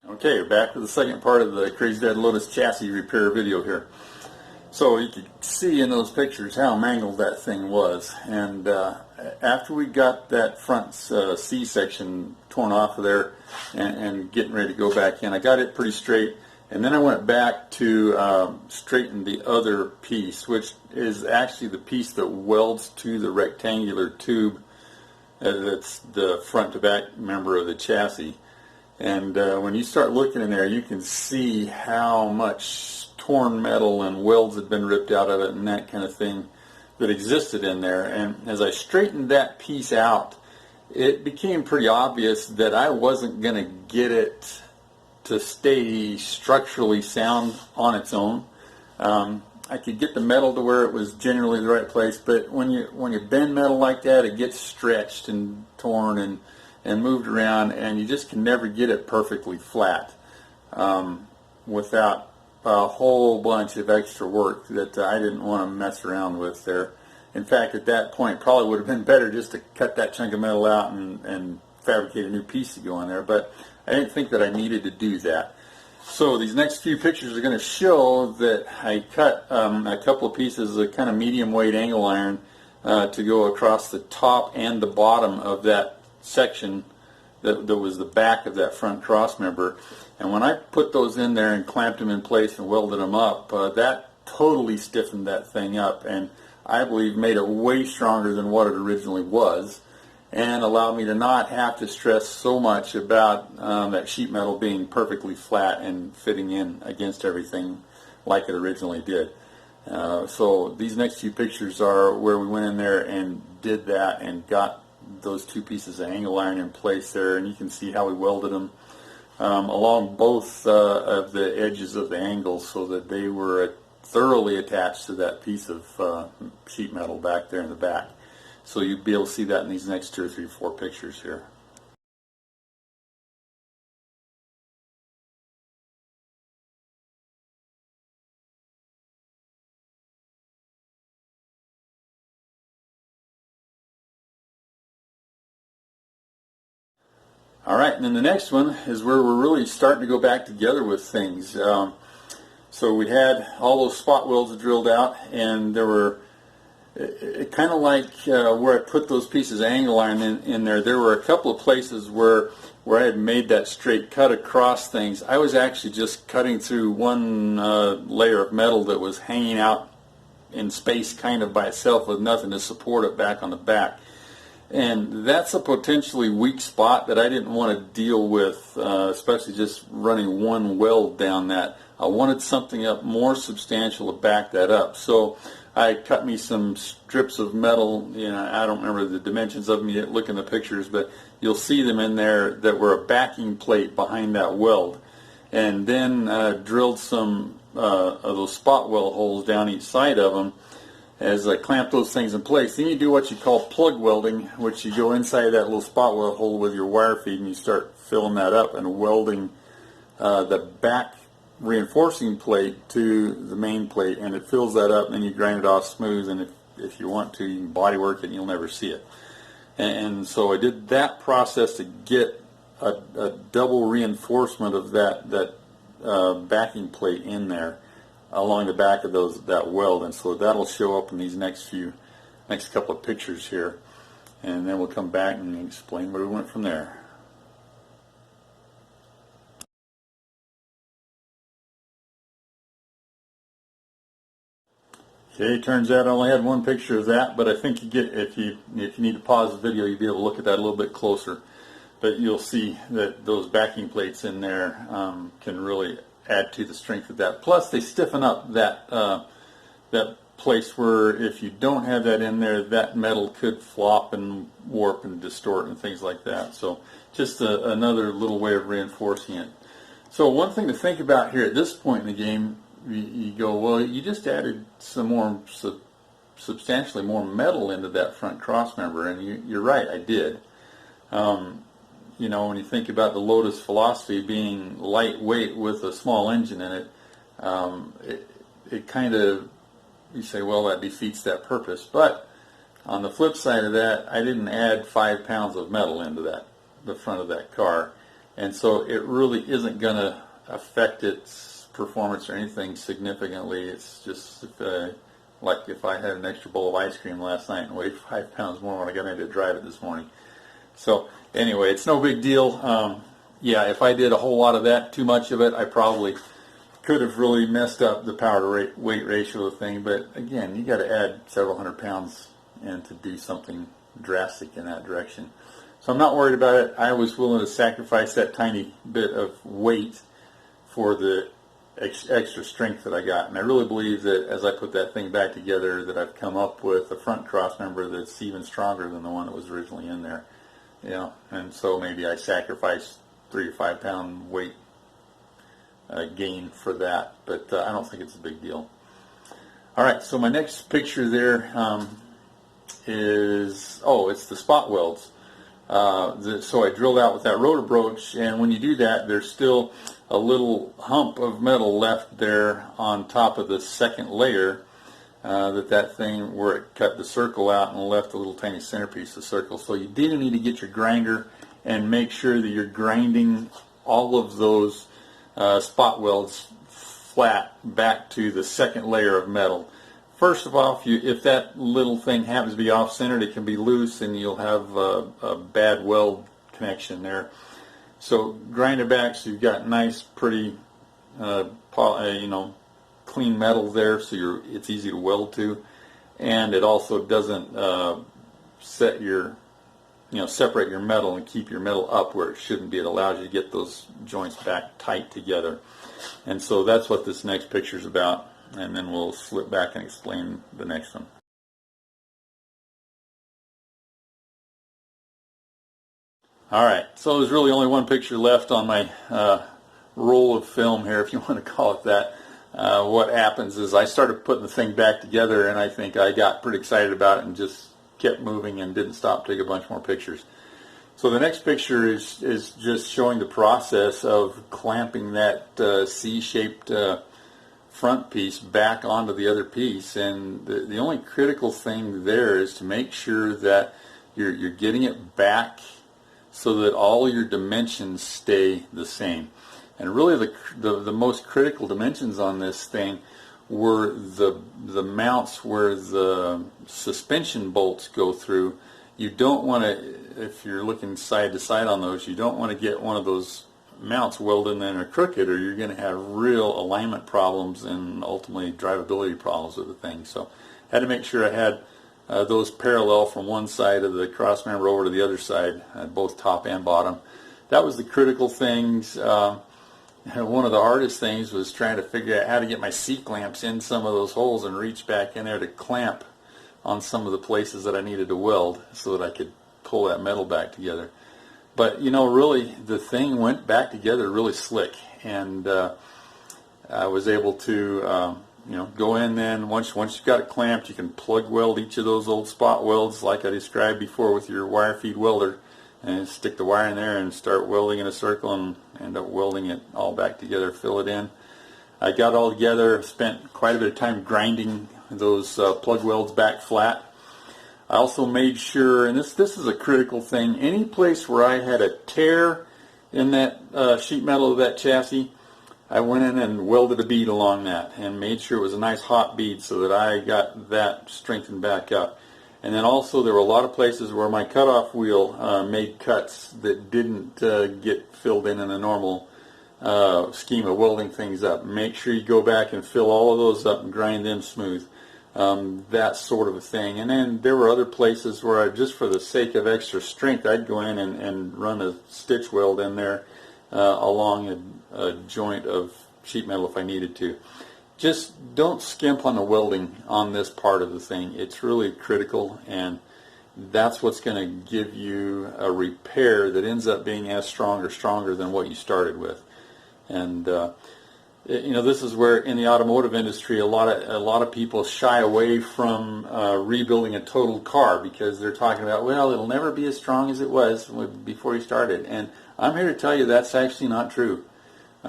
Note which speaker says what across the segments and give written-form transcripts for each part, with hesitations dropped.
Speaker 1: Okay, we're back with the second part of the Crazy Dad Lotus chassis repair video here. So you could see in those pictures how mangled that thing was. And after we got that front C section torn off of there and getting ready to go back in, I got it pretty straight. And then I went back to straighten the other piece, which is actually the piece that welds to the rectangular tube that's the front to back member of the chassis. And when you start looking in there, you can see how much torn metal and welds had been ripped out of it and that kind of thing that existed in there. And as I straightened that piece out, it became pretty obvious that I wasn't going to get it to stay structurally sound on its own. I could get the metal to where it was generally the right place, but when you bend metal like that, it gets stretched and torn and moved around, and you just can never get it perfectly flat without a whole bunch of extra work that I didn't want to mess around with there. In fact, at that point, probably would have been better just to cut that chunk of metal out and fabricate a new piece to go in there, but I didn't think that I needed to do that. So these next few pictures are going to show that I cut a couple of pieces of kind of medium weight angle iron to go across the top and the bottom of that section that was the back of that front cross member. And when I put those in there and clamped them in place and welded them up, that totally stiffened that thing up, and I believe made it way stronger than what it originally was, and allowed me to not have to stress so much about that sheet metal being perfectly flat and fitting in against everything like it originally did. So these next few pictures are where we went in there and did that and got those two pieces of angle iron in place there, and you can see how we welded them along both of the edges of the angles so that they were thoroughly attached to that piece of sheet metal back there in the back. So you'll be able to see that in these next 2 or 3 or 4 pictures here. All right, and then the next one is where we're really starting to go back together with things. So we had all those spot welds drilled out, and there were kind of like where I put those pieces of angle iron in there. There were a couple of places where I had made that straight cut across things. I was actually just cutting through one layer of metal that was hanging out in space kind of by itself with nothing to support it back on the back. And that's a potentially weak spot that I didn't want to deal with, especially just running one weld down that. I wanted something up more substantial to back that up. So I cut me some strips of metal. I don't remember the dimensions of them yet. Look in the pictures, but you'll see them in there that were a backing plate behind that weld. And then drilled some of those spot weld holes down each side of them as I clamped those things in place. Then you do what you call plug welding, which you go inside that little spot weld hole with your wire feed and you start filling that up and welding the back reinforcing plate to the main plate, and it fills that up, and then you grind it off smooth, and if you want to, you can body work it and you'll never see it. And so I did that process to get a double reinforcement of that backing plate in there along the back of that weld, and so that'll show up in these next couple of pictures here, and then we'll come back and explain where we went from there. Okay, turns out I only had one picture of that, but I think you get, if you need to pause the video, you'll be able to look at that a little bit closer. But you'll see that those backing plates in there can really add to the strength of that. Plus, they stiffen up that place where if you don't have that in there, that metal could flop and warp and distort and things like that. So just another little way of reinforcing it. So one thing to think about here at this point in the game, you go, well, you just added some more, substantially more metal into that front cross member, and you're right, I did. When you think about the Lotus philosophy being lightweight with a small engine in it, it kind of, you say, well, that defeats that purpose. But on the flip side of that, I didn't add 5 pounds of metal into the front of that car. and so it really isn't going to affect its performance or anything significantly. It's just like if I had an extra bowl of ice cream last night and weighed 5 pounds more when I got in to drive it this morning. So anyway, it's no big deal. Yeah, if I did a whole lot of that, too much of it, I probably could have really messed up the power to weight ratio of the thing. But again, you got to add several hundred pounds in to do something drastic in that direction. So I'm not worried about it. I was willing to sacrifice that tiny bit of weight for the extra strength that I got. And I really believe that as I put that thing back together, that I've come up with a front cross member that's even stronger than the one that was originally in there. And so maybe I sacrificed 3 or 5 pound weight gain for that, but I don't think it's a big deal. All right, so my next picture there is, it's the spot welds. So I drilled out with that rotor broach, and when you do that, there's still a little hump of metal left there on top of the second layer, that thing where it cut the circle out and left a little tiny centerpiece of circle. So you do need to get your grinder and make sure that you're grinding all of those spot welds flat back to the second layer of metal. First of all, if that little thing happens to be off-centered, it can be loose and you'll have a bad weld connection there. So grind it back so you've got nice, pretty, clean metal there, so it's easy to weld to, and it also doesn't separate your metal and keep your metal up where it shouldn't be. It allows you to get those joints back tight together. And so that's what this next picture is about, and then we'll slip back and explain the next one. Alright, so there's really only one picture left on my roll of film here, if you want to call it that. What happens is I started putting the thing back together, and I think I got pretty excited about it and just kept moving and didn't stop to take a bunch more pictures. So the next picture is just showing the process of clamping that C-shaped front piece back onto the other piece, and the only critical thing there is to make sure that you're getting it back so that all your dimensions stay the same. And really the most critical dimensions on this thing were the mounts where the suspension bolts go through. You don't want to, if you're looking side to side on those, you don't want to get one of those mounts welded in or crooked, or you're going to have real alignment problems and ultimately drivability problems with the thing. So I had to make sure I had those parallel from one side of the cross member over to the other side, both top and bottom. That was the critical things. One of the hardest things was trying to figure out how to get my C-clamps in some of those holes and reach back in there to clamp on some of the places that I needed to weld so that I could pull that metal back together. But really the thing went back together really slick, and I was able to go in then. Once you've got it clamped, you can plug weld each of those old spot welds like I described before with your wire feed welder, and stick the wire in there and start welding in a circle and end up welding it all back together, fill it in. I got it all together, spent quite a bit of time grinding those plug welds back flat. I also made sure, and this is a critical thing, any place where I had a tear in that sheet metal of that chassis, I went in and welded a bead along that and made sure it was a nice hot bead so that I got that strengthened back up. And then also there were a lot of places where my cutoff wheel made cuts that didn't get filled in a normal scheme of welding things up. Make sure you go back and fill all of those up and grind them smooth. That sort of a thing. And then there were other places where just for the sake of extra strength, I'd go in and run a stitch weld in there along a joint of sheet metal if I needed to. Just don't skimp on the welding on this part of the thing. It's really critical, and that's what's going to give you a repair that ends up being as strong or stronger than what you started with. And this is where in the automotive industry a lot of people shy away from rebuilding a totaled car because they're talking about, well, it'll never be as strong as it was before you started. And I'm here to tell you that's actually not true.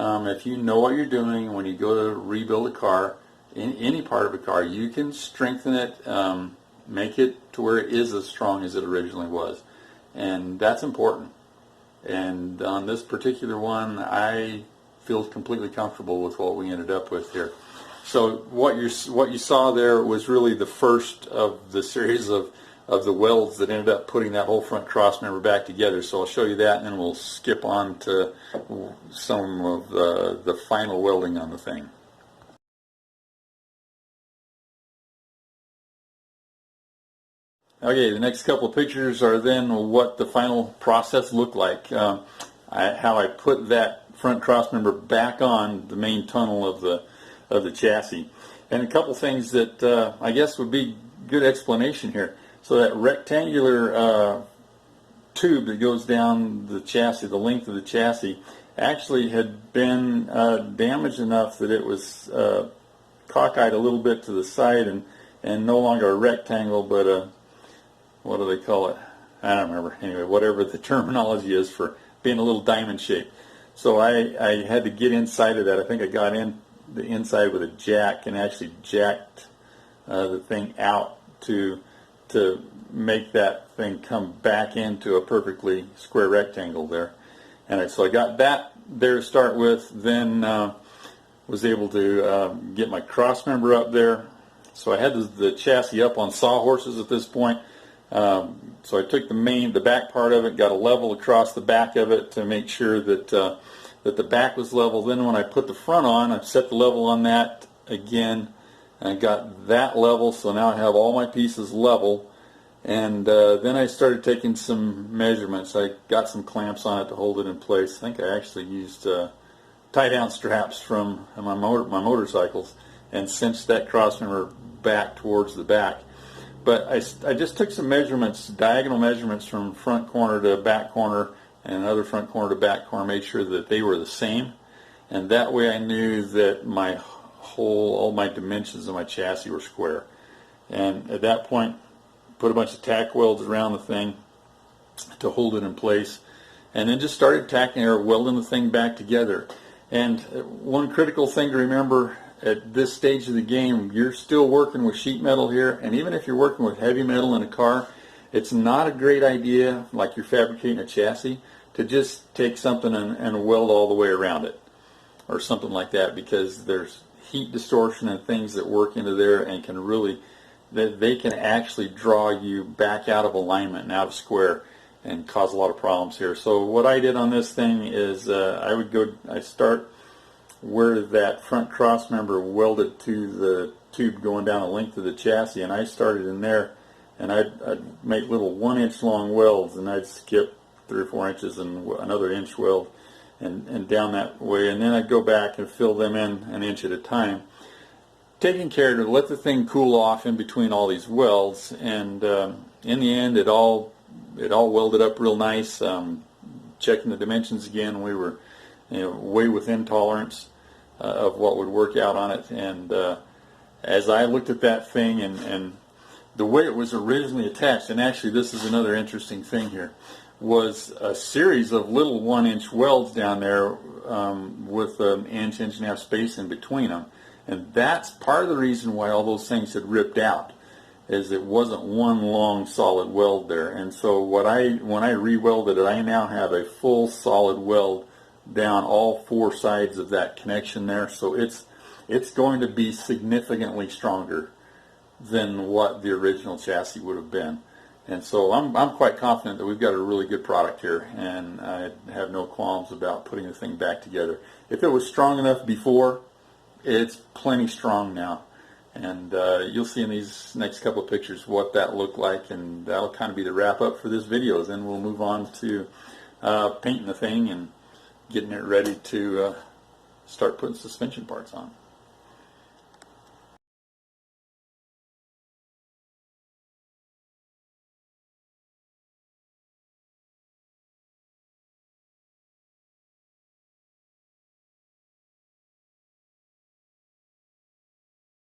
Speaker 1: If you know what you're doing when you go to rebuild a car, in any part of a car, you can strengthen it, make it to where it is as strong as it originally was. And that's important. And on this particular one, I feel completely comfortable with what we ended up with here. So what you saw there was really the first of the series of the welds that ended up putting that whole front cross member back together. So I'll show you that, and then we'll skip on to some of the final welding on the thing. Okay, the next couple of pictures are then what the final process looked like. How I put that front cross member back on the main tunnel of the chassis, and a couple things that I guess would be good explanation here. So that rectangular tube that goes down the chassis, the length of the chassis, actually had been damaged enough that it was cockeyed a little bit to the side and no longer a rectangle, but a, what do they call it? I don't remember. Anyway, whatever the terminology is for being a little diamond shape. So I had to get inside of that. I think I got in the inside with a jack and actually jacked the thing out to make that thing come back into a perfectly square rectangle there. And so I got that there to start with, then was able to get my cross member up there. So I had the chassis up on sawhorses at this point. So I took the back part of it, got a level across the back of it to make sure that that the back was level. Then when I put the front on, I set the level on that again, and I got that level. So now I have all my pieces level. And then I started taking some measurements. I got some clamps on it to hold it in place. I think I actually used tie-down straps from my motorcycles and cinched that cross member back towards the back. But I just took some measurements, diagonal measurements from front corner to back corner and another front corner to back corner, made sure that they were the same. And that way I knew that all my dimensions of my chassis were square. And at that point, put a bunch of tack welds around the thing to hold it in place, and then just started tacking or welding the thing back together. And one critical thing to remember at this stage of the game, you're still working with sheet metal here, and even if you're working with heavy metal in a car, it's not a great idea, like you're fabricating a chassis, to just take something and weld all the way around it or something like that, because there's heat distortion and things that work into there and can really, they can actually draw you back out of alignment and out of square and cause a lot of problems here. So what I did on this thing is I start where that front cross member welded to the tube going down the length of the chassis, and I started in there, and I'd make little 1-inch long welds, and I'd skip 3 or 4 inches and another inch weld and down that way, and then I'd go back and fill them in 1 inch at a time, taking care to let the thing cool off in between all these welds. And in the end, it all welded up real nice. Checking the dimensions again, we were way within tolerance of what would work out on it. And as I looked at that thing and the way it was originally attached, and actually this is another interesting thing here, was a series of little 1-inch welds down there with an inch and a half space in between them. And that's part of the reason why all those things had ripped out, is it wasn't one long solid weld there. And so when I re-welded it, I now have a full solid weld down all 4 sides of that connection there. So it's going to be significantly stronger than what the original chassis would have been. And so I'm quite confident that we've got a really good product here, and I have no qualms about putting the thing back together. If it was strong enough before, it's plenty strong now. And you'll see in these next couple of pictures what that looked like, and that'll kind of be the wrap up for this video. Then we'll move on to painting the thing and getting it ready to start putting suspension parts on.